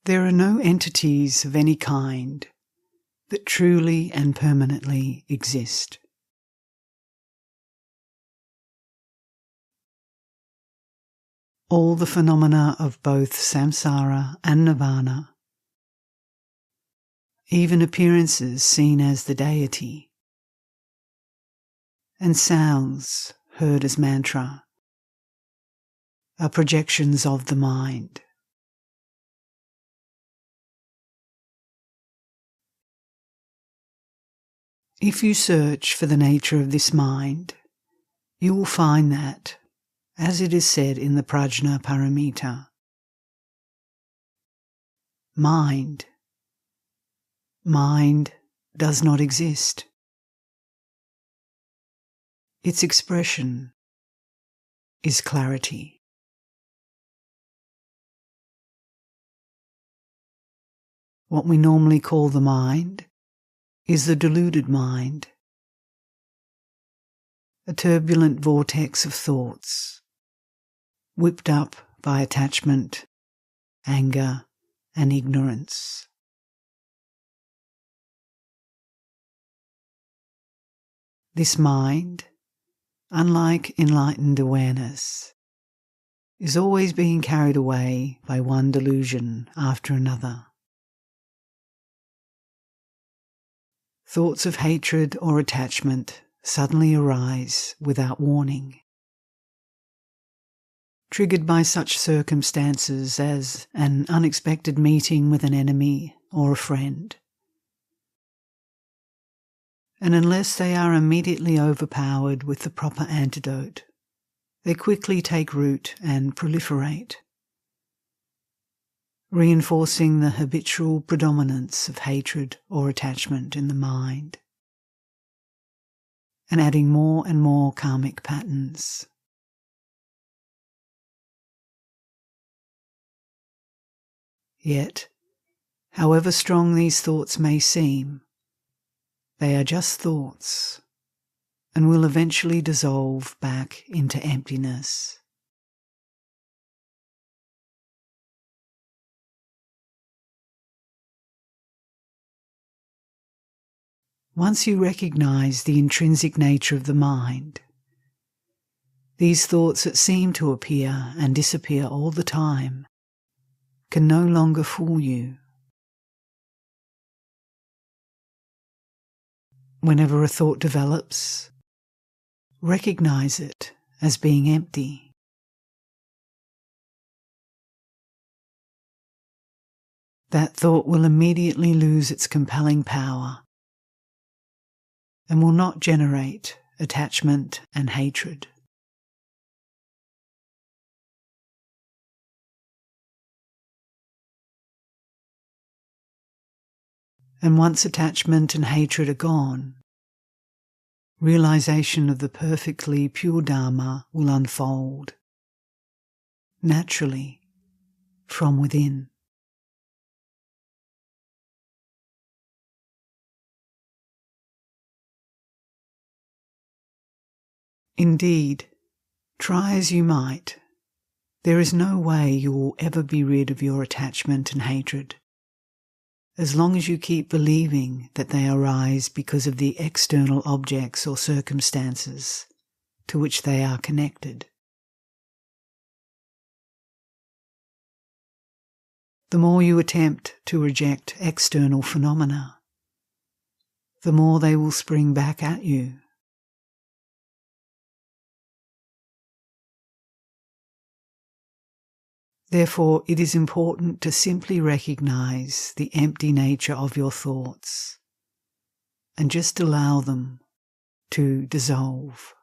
There are no entities of any kind that truly and permanently exist. All the phenomena of both samsara and nirvana, even appearances seen as the deity, and sounds heard as mantra, are projections of the mind. If you search for the nature of this mind, you will find that, as it is said in the Prajna Paramita, mind does not exist. Its expression is clarity. What we normally call the mind is the deluded mind, a turbulent vortex of thoughts, whipped up by attachment, anger, and ignorance. This mind, unlike enlightened awareness, is always being carried away by one delusion after another. Thoughts of hatred or attachment suddenly arise without warning, triggered by such circumstances as an unexpected meeting with an enemy or a friend. And unless they are immediately overpowered with the proper antidote, they quickly take root and proliferate, reinforcing the habitual predominance of hatred or attachment in the mind, and adding more and more karmic patterns. Yet, however strong these thoughts may seem, they are just thoughts and will eventually dissolve back into emptiness. Once you recognize the intrinsic nature of the mind, these thoughts that seem to appear and disappear all the time can no longer fool you. Whenever a thought develops, recognize it as being empty. That thought will immediately lose its compelling power and will not generate attachment and hatred. And once attachment and hatred are gone, realization of the perfectly pure Dharma will unfold naturally from within. Indeed, try as you might, there is no way you will ever be rid of your attachment and hatred, as long as you keep believing that they arise because of the external objects or circumstances to which they are connected. The more you attempt to reject external phenomena, the more they will spring back at you. Therefore, it is important to simply recognize the empty nature of your thoughts and just allow them to dissolve.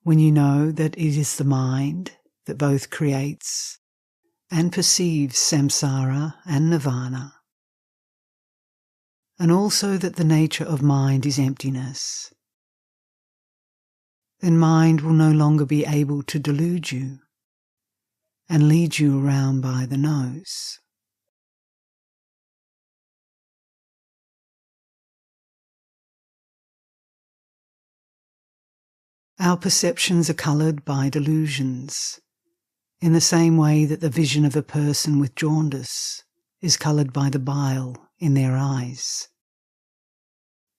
When you know that it is the mind that both creates and perceives samsara and nirvana, and also that the nature of mind is emptiness, then mind will no longer be able to delude you and lead you around by the nose. Our perceptions are coloured by delusions, in the same way that the vision of a person with jaundice is coloured by the bile in their eyes,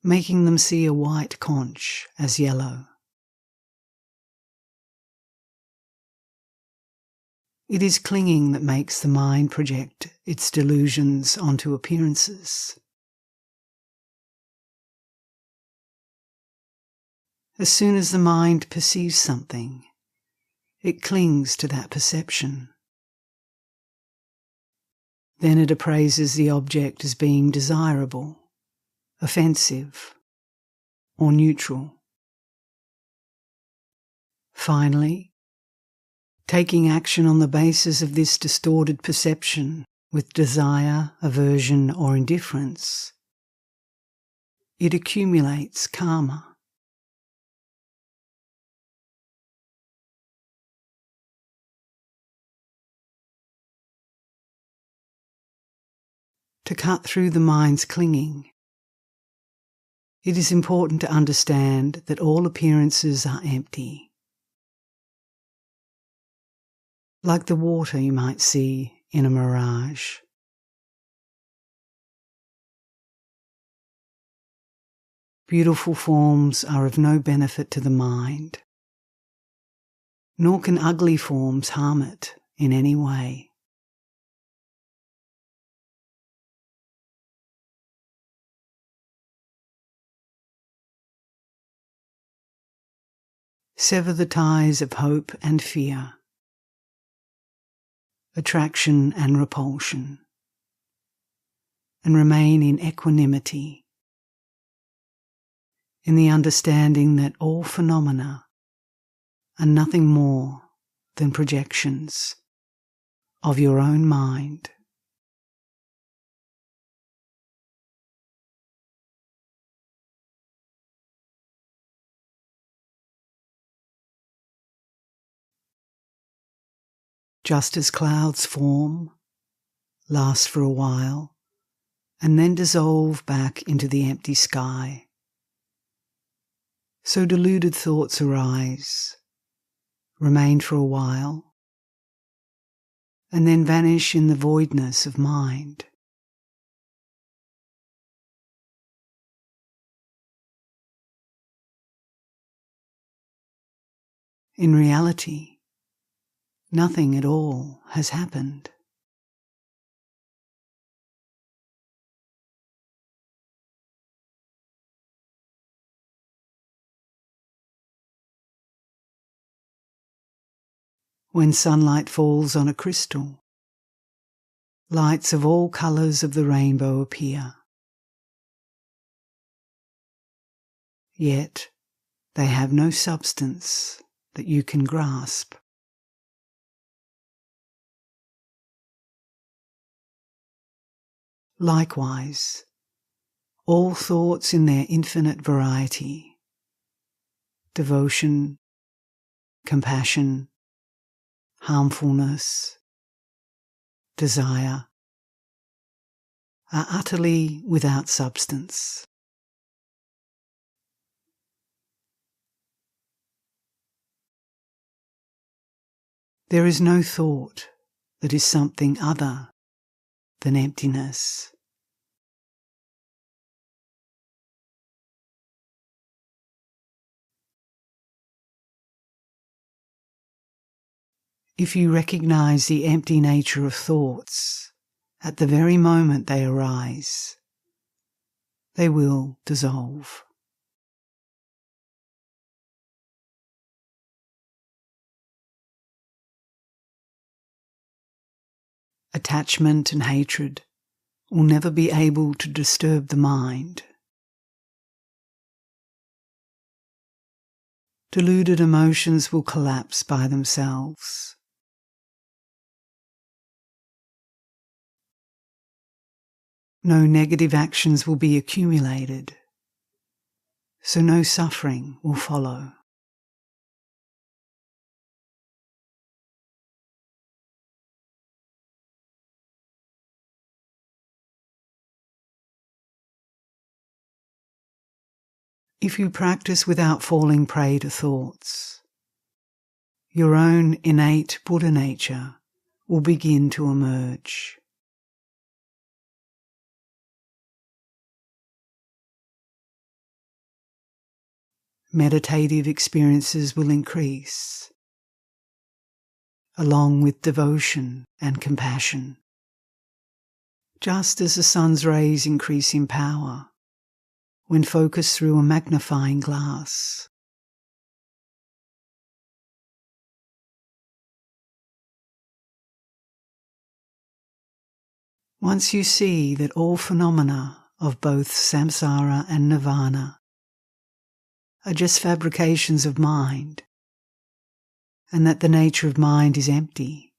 making them see a white conch as yellow. It is clinging that makes the mind project its delusions onto appearances. As soon as the mind perceives something, it clings to that perception. Then it appraises the object as being desirable, offensive, or neutral. Finally, taking action on the basis of this distorted perception with desire, aversion, or indifference, it accumulates karma. To cut through the mind's clinging, it is important to understand that all appearances are empty. Like the water you might see in a mirage. Beautiful forms are of no benefit to the mind, nor can ugly forms harm it in any way. Sever the ties of hope and fear, attraction and repulsion, and remain in equanimity, in the understanding that all phenomena are nothing more than projections of your own mind. Just as clouds form, last for a while, and then dissolve back into the empty sky, so deluded thoughts arise, remain for a while, and then vanish in the voidness of mind. In reality, nothing at all has happened. When sunlight falls on a crystal, lights of all colours of the rainbow appear. Yet they have no substance that you can grasp. Likewise, all thoughts in their infinite variety, devotion, compassion, harmfulness, desire, are utterly without substance. There is no thought that is something other than emptiness. If you recognize the empty nature of thoughts at the very moment they arise, they will dissolve. Attachment and hatred will never be able to disturb the mind. Deluded emotions will collapse by themselves. No negative actions will be accumulated, so no suffering will follow. If you practice without falling prey to thoughts, your own innate Buddha nature will begin to emerge. Meditative experiences will increase, along with devotion and compassion. Just as the sun's rays increase in power when focused through a magnifying glass. Once you see that all phenomena of both samsara and nirvana are just fabrications of mind, and that the nature of mind is empty,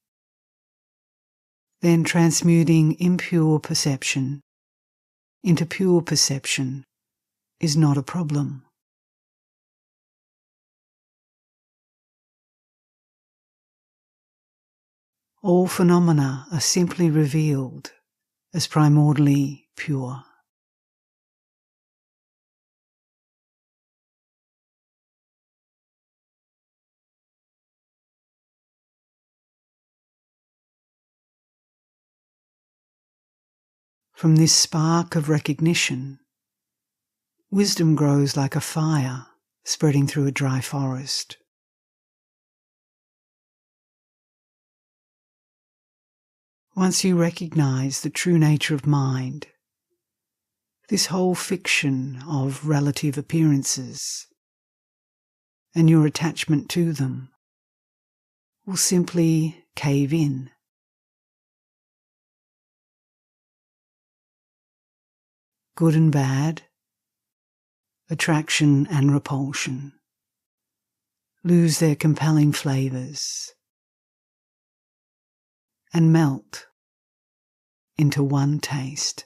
then transmuting impure perception into pure perception is not a problem. All phenomena are simply revealed as primordially pure. From this spark of recognition, wisdom grows like a fire spreading through a dry forest. Once you recognize the true nature of mind, this whole fiction of relative appearances and your attachment to them will simply cave in. Good and bad, attraction and repulsion, lose their compelling flavors and melt into one taste.